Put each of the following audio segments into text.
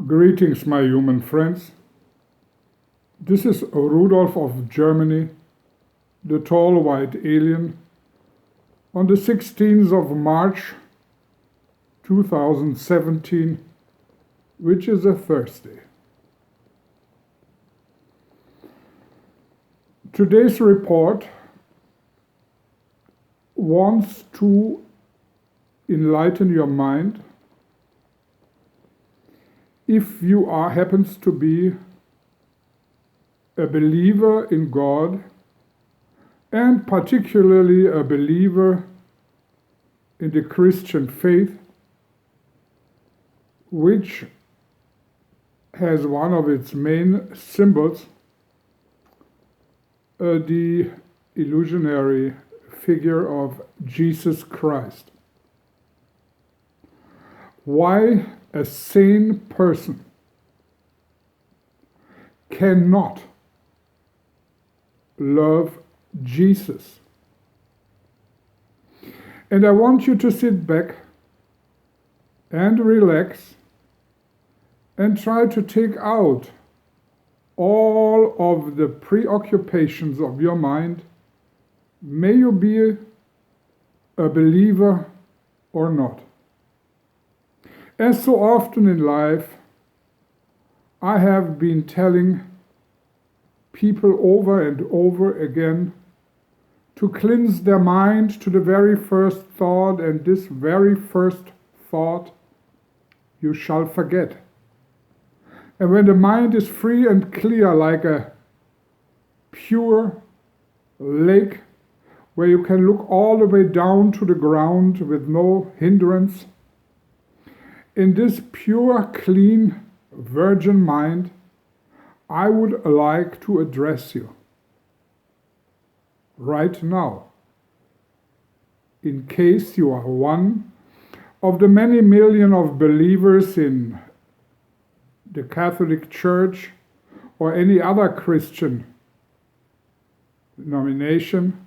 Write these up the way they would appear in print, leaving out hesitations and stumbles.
Greetings, my human friends. This is Rudolf of Germany, the tall white alien, on the 16th of March 2017, which is a Thursday. Today's report wants to enlighten your mind if you happens to be a believer in God, and particularly a believer in the Christian faith, which has one of its main symbols, the illusionary figure of Jesus Christ. Why a sane person cannot love Jesus. And I want you to sit back and relax and try to take out all of the preoccupations of your mind. May you be a believer or not. As so often in life, I have been telling people over and over again to cleanse their mind to the very first thought, and this very first thought you shall forget. And when the mind is free and clear like a pure lake where you can look all the way down to the ground with no hindrance, in this pure, clean, virgin mind, I would like to address you right now, in case you are one of the many million of believers in the Catholic Church or any other Christian denomination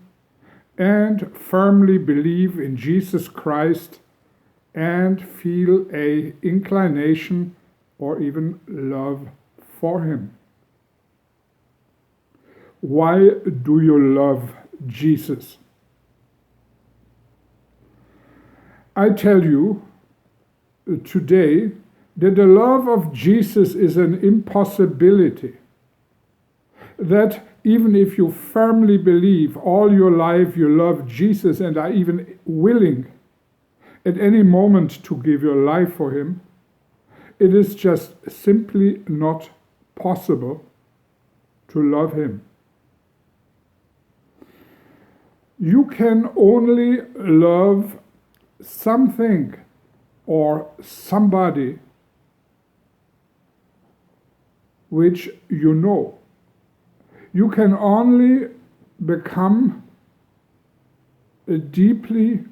and firmly believe in Jesus Christ and feel an inclination or even love for him. Why do you love Jesus? I tell you today that the love of Jesus is an impossibility. That even if you firmly believe all your life you love Jesus and are even willing at any moment to give your life for him, it is just simply not possible to love him. You can only love something or somebody which you know. You can only become deeply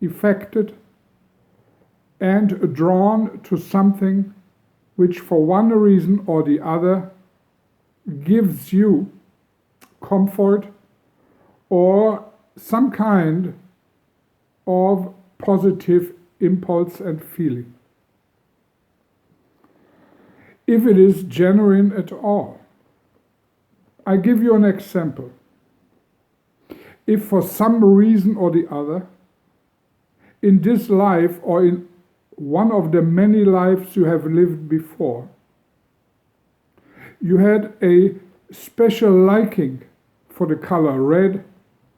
affected and drawn to something which for one reason or the other gives you comfort or some kind of positive impulse and feeling. If it is genuine at all. I give you an example. If for some reason or the other, in this life or in one of the many lives you have lived before, you had a special liking for the color red,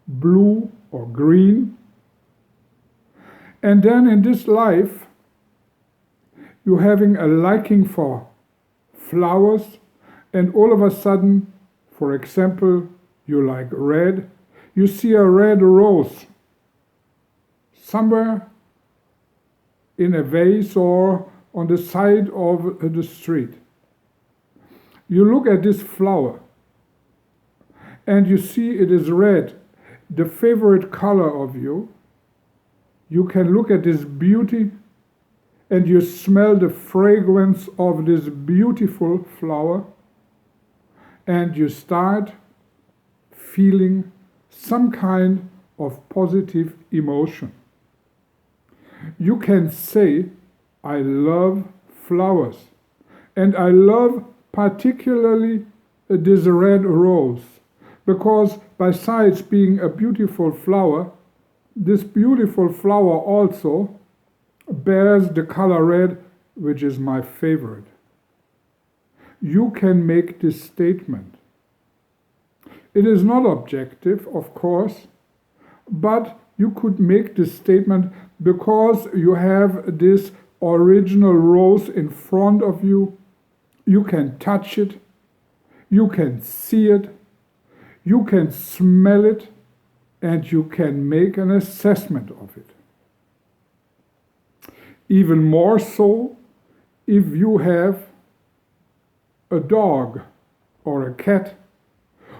blue, or green, and then in this life you're having a liking for flowers, and all of a sudden, for example, you like red, you see a red rose somewhere in a vase or on the side of the street. You look at this flower and you see it is red, the favorite color of you. You can look at this beauty and you smell the fragrance of this beautiful flower, and you start feeling some kind of positive emotion. You can say, I love flowers. And I love particularly this red rose, because besides being a beautiful flower, this beautiful flower also bears the color red, which is my favorite. You can make this statement. It is not objective, of course, but you could make this statement because you have this original rose in front of you. You can touch it, you can see it, you can smell it, and you can make an assessment of it. Even more so if you have a dog or a cat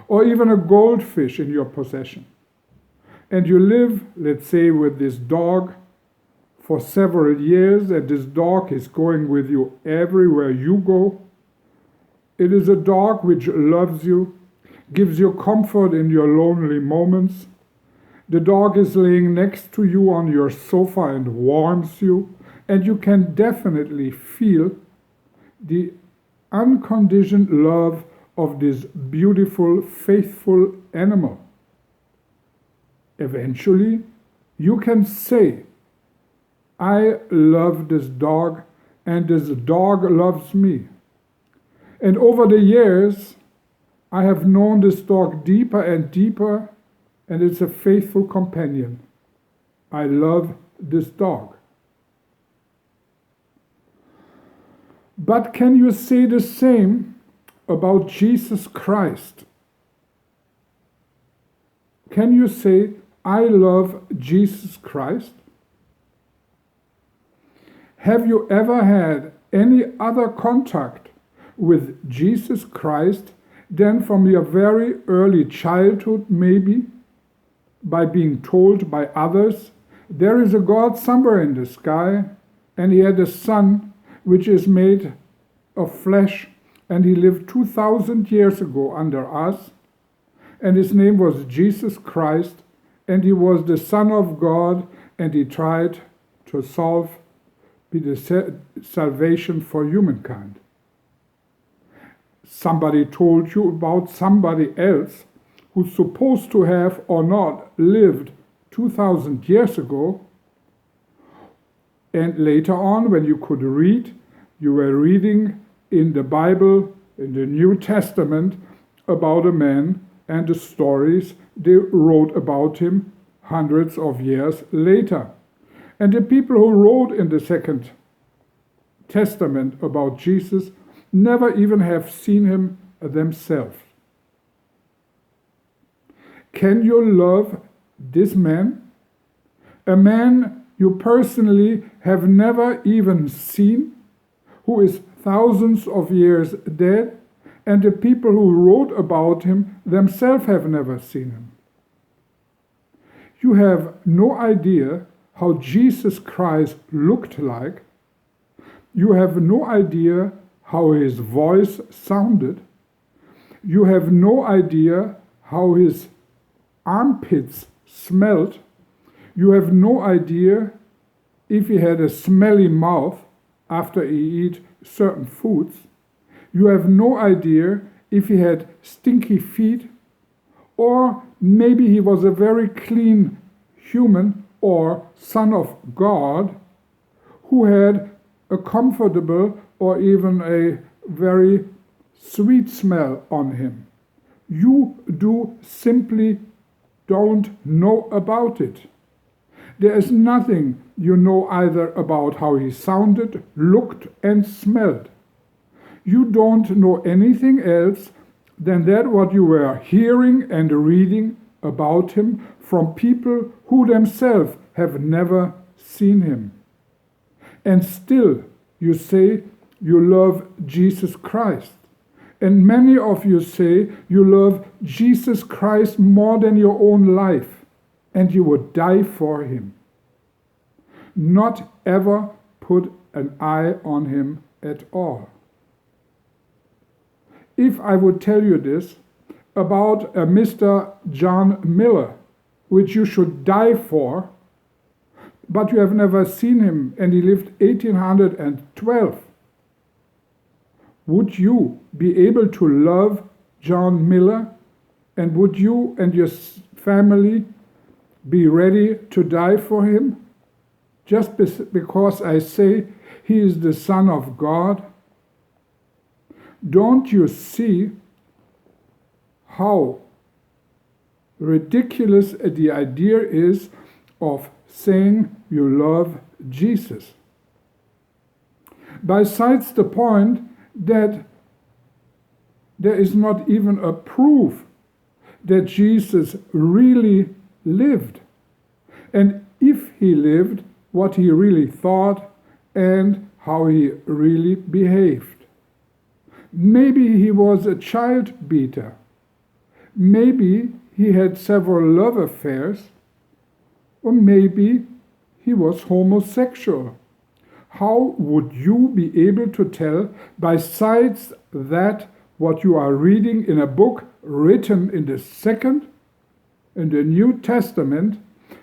or even a goldfish in your possession. And you live, let's say, with this dog for several years, and this dog is going with you everywhere you go. It is a dog which loves you, gives you comfort in your lonely moments. The dog is laying next to you on your sofa and warms you, and you can definitely feel the unconditioned love of this beautiful, faithful animal. Eventually, you can say, I love this dog, and this dog loves me. And over the years, I have known this dog deeper and deeper, and it's a faithful companion. I love this dog. But can you say the same about Jesus Christ? Can you say, I love Jesus Christ? Have you ever had any other contact with Jesus Christ than from your very early childhood, maybe, by being told by others, there is a God somewhere in the sky, and he had a son which is made of flesh, and he lived 2,000 years ago under us, and his name was Jesus Christ, and he was the Son of God, and he tried to be the salvation for humankind. Somebody told you about somebody else who's supposed to have or not lived 2,000 years ago, and later on, when you could read, you were reading in the Bible, in the New Testament, about a man and the stories they wrote about him hundreds of years later. And the people who wrote in the Second Testament about Jesus never even have seen him themselves. Can you love this man? A man you personally have never even seen, who is thousands of years dead, and the people who wrote about him themselves have never seen him. You have no idea how Jesus Christ looked like. You have no idea how his voice sounded. You have no idea how his armpits smelled. You have no idea if he had a smelly mouth after he ate certain foods. You have no idea if he had stinky feet, or maybe he was a very clean human or son of God who had a comfortable or even a very sweet smell on him. You simply don't know about it. There is nothing you know either about how he sounded, looked, and smelled. You don't know anything else than that what you were hearing and reading about him from people who themselves have never seen him. And still you say you love Jesus Christ. And many of you say you love Jesus Christ more than your own life, and you would die for him. Not ever put an eye on him at all. If I would tell you this about a Mr. John Miller, which you should die for, but you have never seen him, and he lived 1812, Would you be able to love John Miller? And would you and your family be ready to die for him? Just because I say he is the Son of God? Don't you see how ridiculous the idea is of saying you love Jesus? Besides the point that there is not even a proof that Jesus really lived, and if he lived, what he really thought and how he really behaved. Maybe he was a child beater. Maybe he had several love affairs, or maybe he was homosexual. How would you be able to tell, besides that, what you are reading in a book written in the New Testament,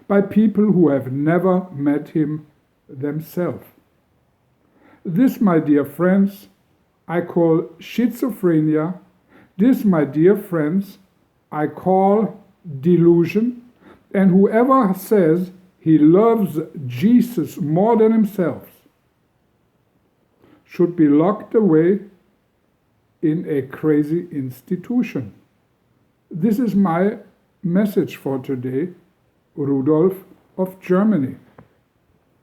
by people who have never met him themselves? This, my dear friends, I call schizophrenia. This, my dear friends, I call delusion. And whoever says he loves Jesus more than himself should be locked away in a crazy institution. This is my message for today, Rudolf of Germany.